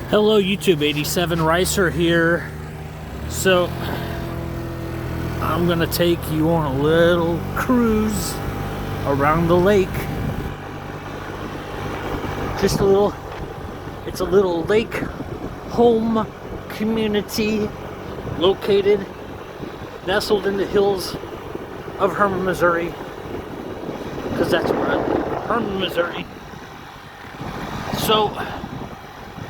Hello YouTube, 87 Ricer here. So I'm gonna take you on a little cruise around the lake. Just a little, it's a little lake home community located, nestled in the hills of Hermann, Missouri. Because that's where I live, Hermann, Missouri. So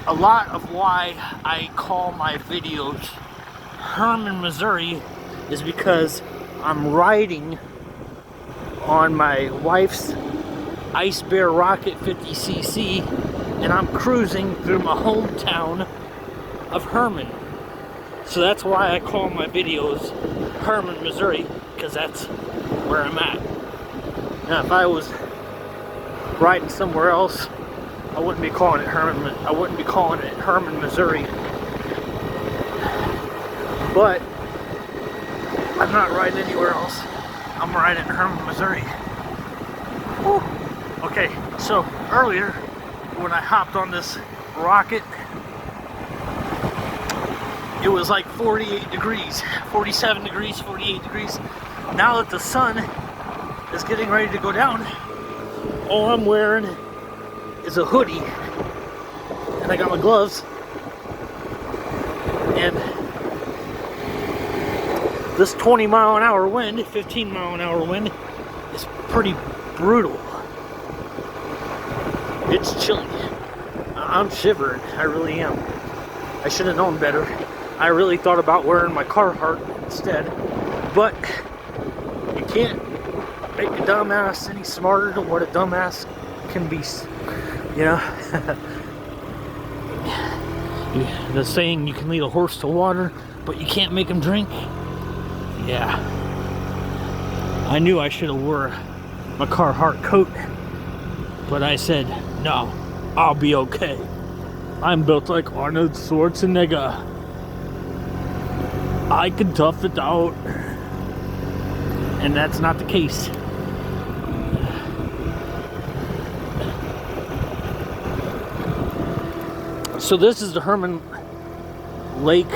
a lot of why I call my videos Hermann, Missouri is because I'm riding on my wife's icebear rocket 50cc and I'm cruising through my hometown of Hermann. So that's why I call my videos Hermann, Missouri, because that's where I'm at. Now if I was riding somewhere else, I wouldn't be calling it Hermann. I wouldn't be calling it Hermann, Missouri. But I'm not riding anywhere else. I'm riding in Hermann, Missouri. Whew. Okay, so earlier when I hopped on this rocket, it was like 48 degrees, 47 degrees, 48 degrees. Now that the sun is getting ready to go down, all I'm wearing is a hoodie, and I got my gloves, and this 20-mile-an-hour wind, 15-mile-an-hour wind is pretty brutal. It's chilly. I'm shivering. I really am. I should have known better. I really thought about wearing my Carhartt instead, but you can't make a dumbass any smarter than what a dumbass can be. You know, the saying, you can lead a horse to water, but you can't make him drink. Yeah. I knew I should have wore my Carhartt coat, but I said, no, I'll be okay. I'm built like Arnold Schwarzenegger. I can tough it out. And that's not the case. So this is the Hermann Lake.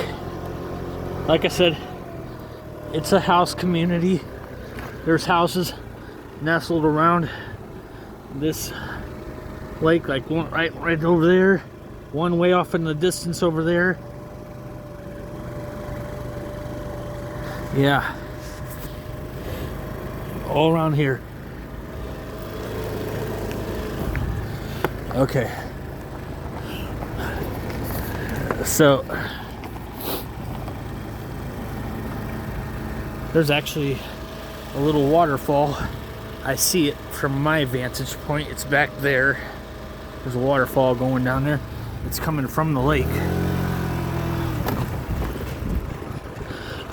Like I said, it's a house community. There's houses nestled around this lake, like one right over there, one way off in the distance over there. Yeah, all around here. Okay. So there's actually a little waterfall. I see it from my vantage point. It's back there. There's a waterfall going down there. It's coming from the lake.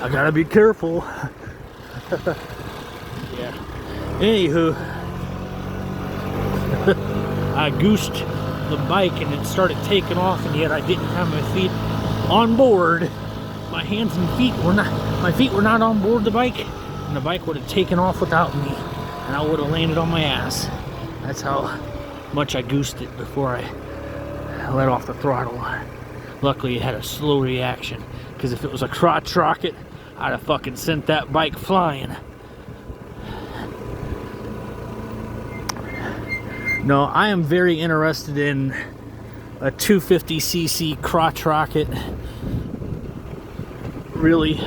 I gotta be careful. Yeah. Anywho, I goosed the bike and it started taking off, and yet I didn't have my feet on board. My hands and feet were not, my feet were not on board the bike, and the bike would have taken off without me, and I would have landed on my ass. That's how much I goosed it before I let off the throttle. Luckily it had a slow reaction, because if it was a crotch rocket, I'd have fucking sent that bike flying. No, I am very interested in a 250cc crotch rocket. Really,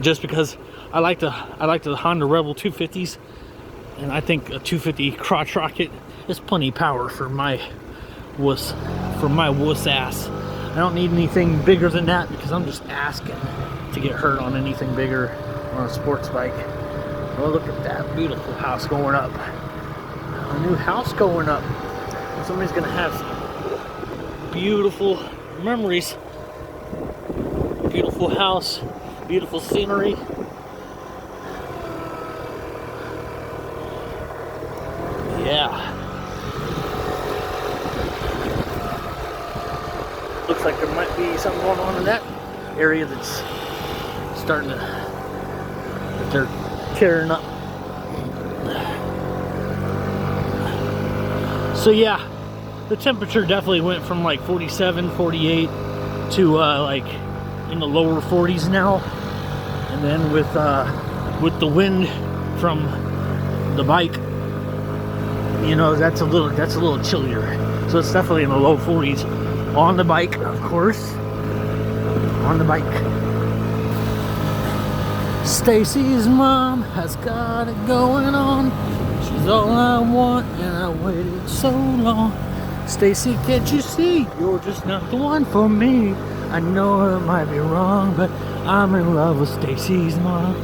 just because I like the Honda Rebel 250s, and I think a 250 crotch rocket is plenty of power for my wuss ass. I don't need anything bigger than that, because I'm just asking to get hurt on anything bigger on a sports bike. Oh, look at that beautiful house going up. A new house going up. Somebody's gonna have some beautiful memories. Beautiful house, beautiful scenery. Yeah. Looks like there might be something going on in that area that's starting to, that they're tearing up. So yeah, the temperature definitely went from like 47, 48 to like in the lower 40s now. And then with the wind from the bike, you know, that's a little chillier. So it's definitely in the low 40s on the bike, of course. On the bike. Stacy's mom has got it going on. She's all I want, and I waited so long. Stacy, can't you see? You're just not the one for me. I know it might be wrong, but I'm in love with Stacy's mom.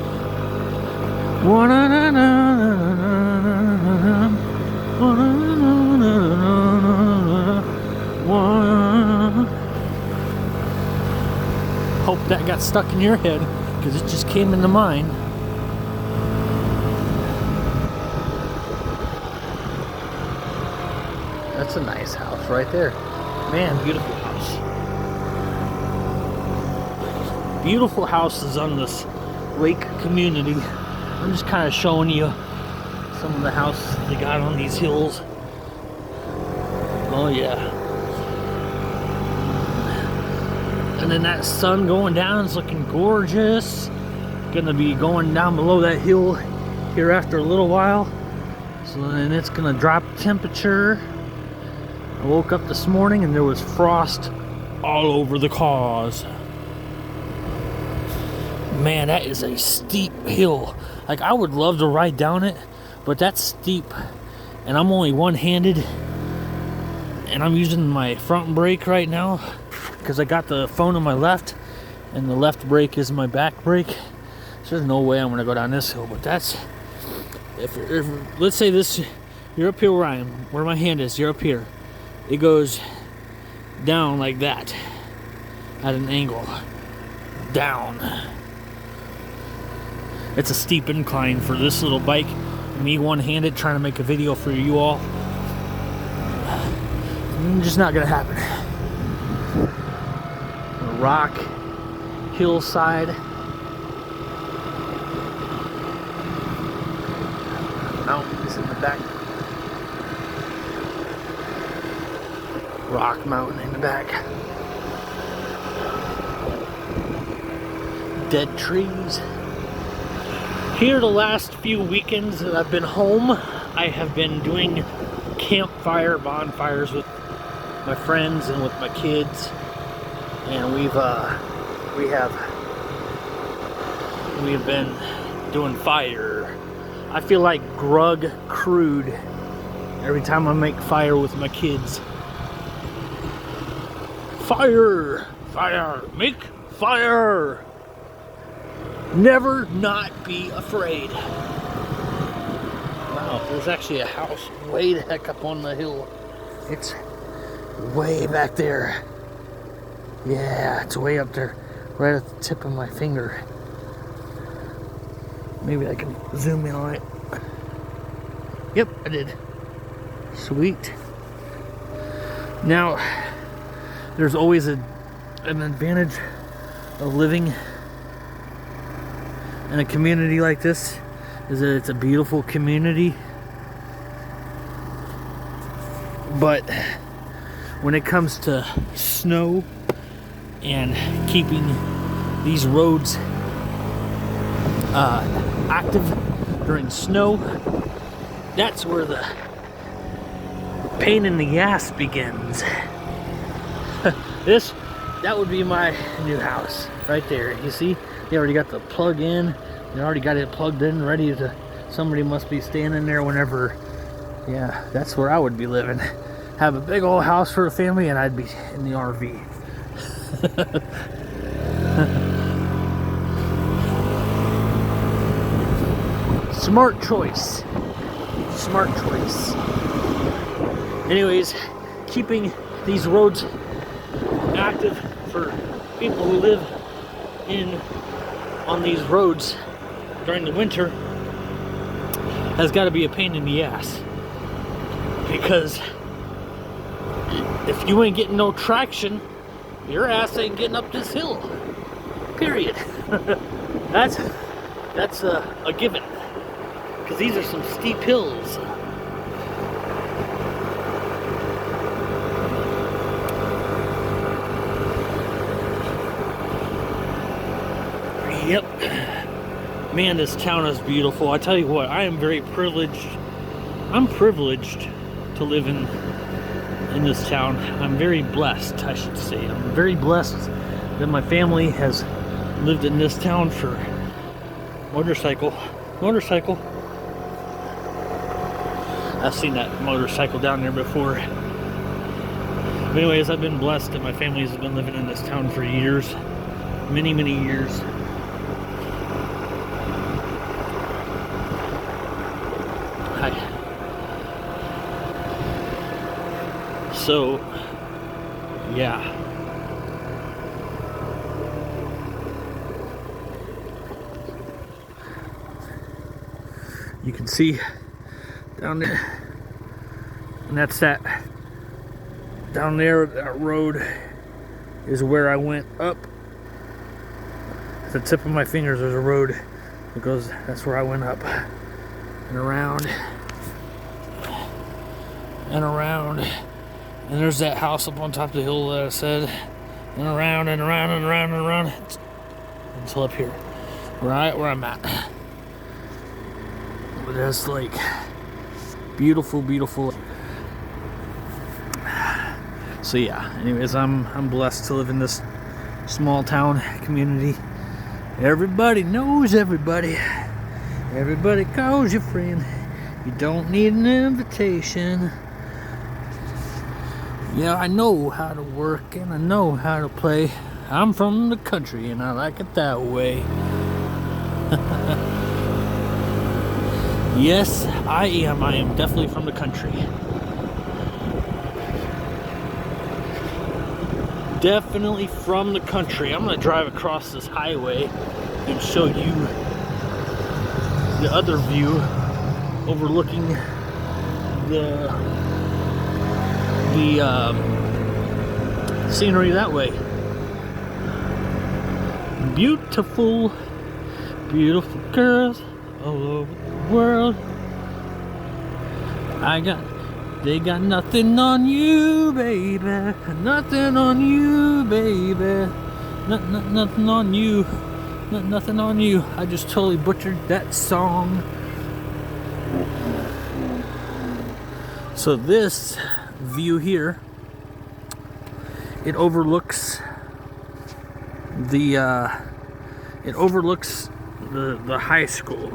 Hope that got stuck in your head, because it just came into mine. That's a nice house right there. Man, beautiful house. Beautiful houses on this lake community. I'm just kind of showing you some of the houses they got on these hills. Oh yeah. And then that sun going down is looking gorgeous. Gonna be going down below that hill here after a little while. So then it's gonna drop temperature. I woke up this morning and there was frost all over the cars. Man, that is a steep hill. Like, I would love to ride down it, but that's steep. And I'm only one-handed. And I'm using my front brake right now because I got the phone on my left, and the left brake is my back brake. So there's no way I'm gonna go down this hill. But that's, if let's say this, you're up here where I am, where my hand is, you're up here. It goes down like that at an angle. Down. It's a steep incline for this little bike. Me one-handed trying to make a video for you all. Just not gonna happen. A rock, hillside. Mountains in the back. Rock mountain in the back. Dead trees. Here the last few weekends that I've been home, I have been doing campfire bonfires with my friends and with my kids, and we have been doing fire. I feel like Grug Crude every time I make fire with my kids. Fire! Fire! Make fire! Never not be afraid. Wow, there's actually a house way the heck up on the hill. It's way back there. Yeah, it's way up there, right at the tip of my finger. Maybe I can zoom in on it. Yep, I did. Sweet. Now, there's always an advantage of living in a community like this, is that it's a beautiful community. But when it comes to snow and keeping these roads active during snow, that's where the pain in the ass begins. That would be my new house right there. You see, they already got the plug in. They already got it plugged in, ready to. Somebody must be standing there whenever. Yeah, that's where I would be living. Have a big old house for a family, and I'd be in the RV. Smart choice. Smart choice. Anyways, keeping these roads active for people who live on these roads during the winter has got to be a pain in the ass, because if you ain't getting no traction, your ass ain't getting up this hill, period. that's a given, because these are some steep hills. Yep. Man, this town is beautiful. I tell you what, I am very privileged. I'm privileged to live in this town. I'm very blessed, I should say. I'm very blessed that my family has lived in this town for motorcycle. I've seen that motorcycle down there before. But anyways, I've been blessed that my family has been living in this town for years. Many years. So, yeah. You can see down there, and that's that. Down there, that road is where I went up. At the tip of my fingers, there's a road that goes, that's where I went up. And around. And around. And there's that house up on top of the hill that I said. And around and around and around and around. Until up here. Right where I'm at. But that's like beautiful. So yeah, anyways, I'm blessed to live in this small town community. Everybody knows everybody. Everybody calls your friend. You don't need an invitation. Yeah, I know how to work and I know how to play. I'm from the country and I like it that way. Yes, I am. I am definitely from the country. Definitely from the country. I'm going to drive across this highway and show you the other view overlooking the scenery that way. Beautiful girls all over the world. They got nothing on you, baby. Nothing on you, baby. Nothing on you. Nothing on you. I just totally butchered that song. So this view here, it overlooks the high school.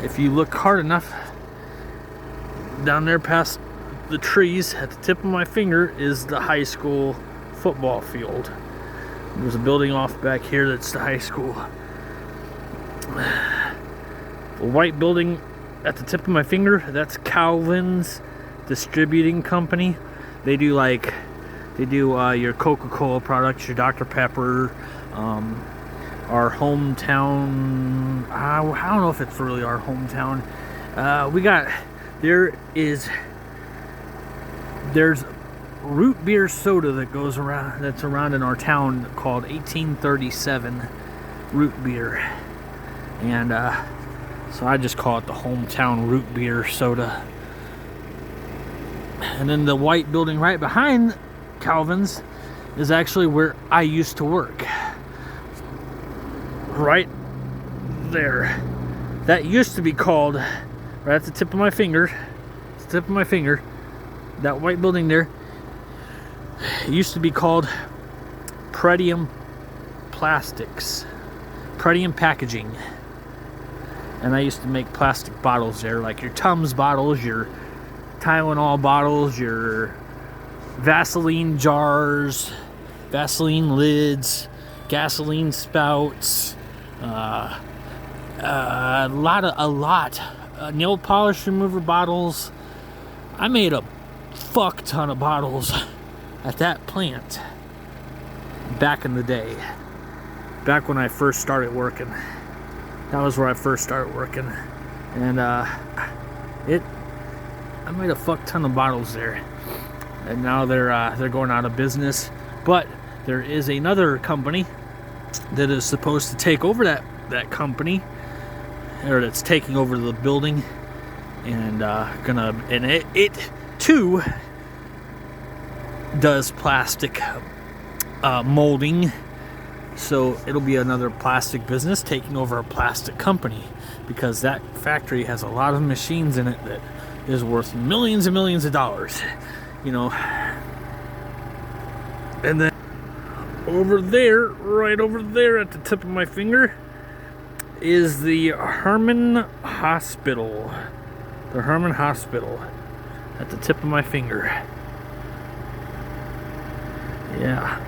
If you look hard enough, down there past the trees at the tip of my finger is the high school football field. There's a building off back here that's the high school. The white building at the tip of my finger, that's Calvin's Distributing Company. They do your Coca-Cola products, your Dr. Pepper, our hometown. I don't know if it's really our hometown. There's root beer soda that's around in our town called 1837 root beer, and so I just call it the hometown root beer soda. And then the white building right behind Calvin's is actually where I used to work. Right there. That used to be called, right at the tip of my finger, that white building there, it used to be called Pretium Plastics, Pretium Packaging. And I used to make plastic bottles there, like your Tums bottles, your Tylenol bottles, your Vaseline jars, Vaseline lids, gasoline spouts, a lot, nail polish remover bottles. I made a fuck ton of bottles at that plant back in the day, back when I first started working. That was where I first started working, and I made a fuck ton of bottles there, and now they're going out of business. But there is another company that is supposed to take over that company, or that's taking over the building, and it too does plastic molding So it'll be another plastic business taking over a plastic company, because that factory has a lot of machines in it that is worth millions and millions of dollars, you know. And then over there, right over there at the tip of my finger, is the Hermann Hospital. The Hermann Hospital at the tip of my finger. Yeah.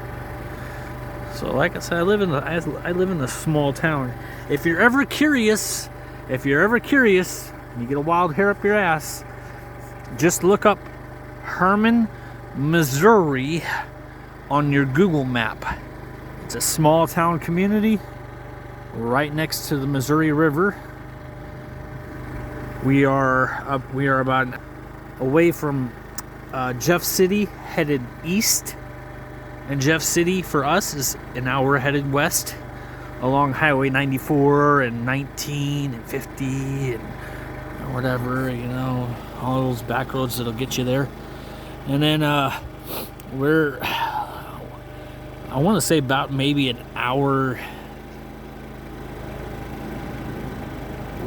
So like I said, I live in a small town. If you're ever curious, and you get a wild hair up your ass, just look up Hermann, Missouri on your Google map. It's a small town community right next to the Missouri River. We are about away from Jeff City, headed east. And Jeff City for us is an hour headed west along Highway 94 and 19 and 50 and whatever, you know, all those back roads that'll get you there. And then we're, I want to say about maybe an hour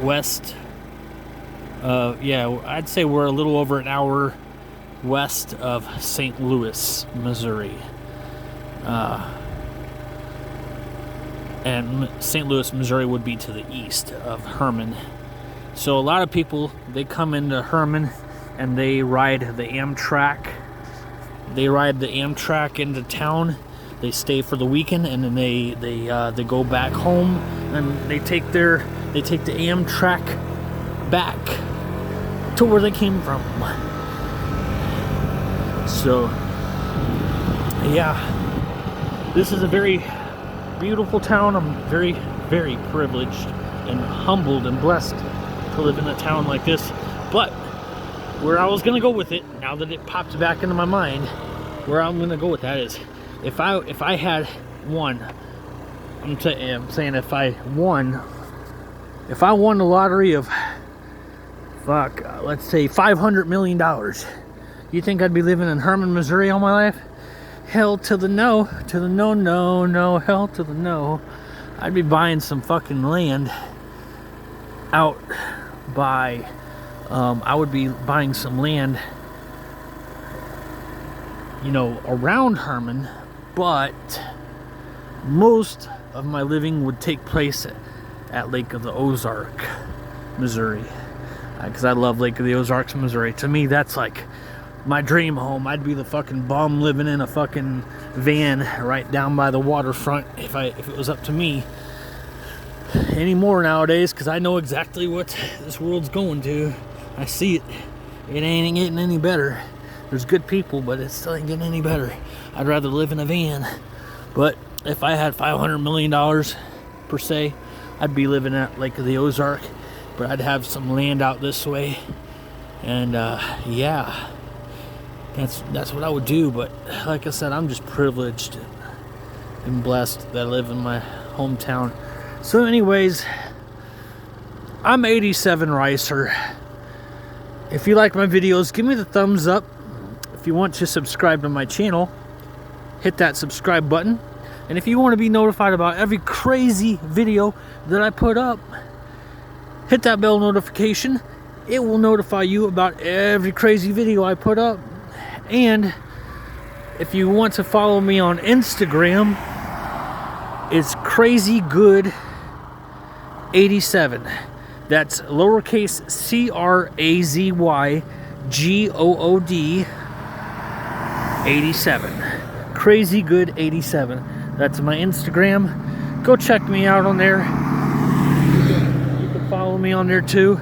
west. Yeah, I'd say we're a little over an hour west of St. Louis, Missouri. And St. Louis, Missouri would be to the east of Hermann. So a lot of people, they come into Hermann and they ride the Amtrak. They ride the Amtrak into town. They stay for the weekend, and then they go back home, and they take the Amtrak back to where they came from. So yeah. This is a very beautiful town. I'm very, very privileged and humbled and blessed to live in a town like this. But where I was going to go with it, now that it popped back into my mind, where I'm going to go with that is, if I had won, I'm saying if I won the lottery of, let's say $500 million, you think I'd be living in Hermann, Missouri all my life? Hell to the no, no, hell to the no. I'd be buying some fucking land out by, I would be buying some land, you know, around Hermann, but most of my living would take place at Lake of the Ozark, Missouri. Because I love Lake of the Ozarks, Missouri. To me, that's like my dream home. I'd be the fucking bum living in a fucking van right down by the waterfront if it was up to me anymore nowadays, because I know exactly what this world's going to. I see it. It ain't getting any better. There's good people, but it still ain't getting any better. I'd rather live in a van. But if I had $500 million per se, I'd be living at Lake of the Ozark, but I'd have some land out this way. And yeah, that's what I would do. But like I said, I'm just privileged and blessed that I live in my hometown. So anyways, I'm 87 Ricer. If you like my videos, give me the thumbs up. If you want to subscribe to my channel, hit that subscribe button. And if you want to be notified about every crazy video that I put up, hit that bell notification. It will notify you about every crazy video I put up. And if you want to follow me on Instagram, it's crazygood87. That's lowercase CRAZYGOOD 87. Crazygood87. That's my Instagram. Go check me out on there. You can follow me on there too.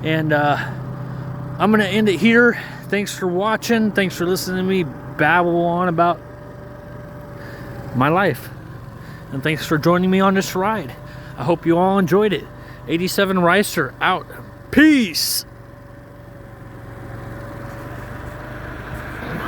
And I'm gonna end it here. Thanks for watching. Thanks for listening to me babble on about my life. And thanks for joining me on this ride. I hope you all enjoyed it. 87 Ricer out. Peace.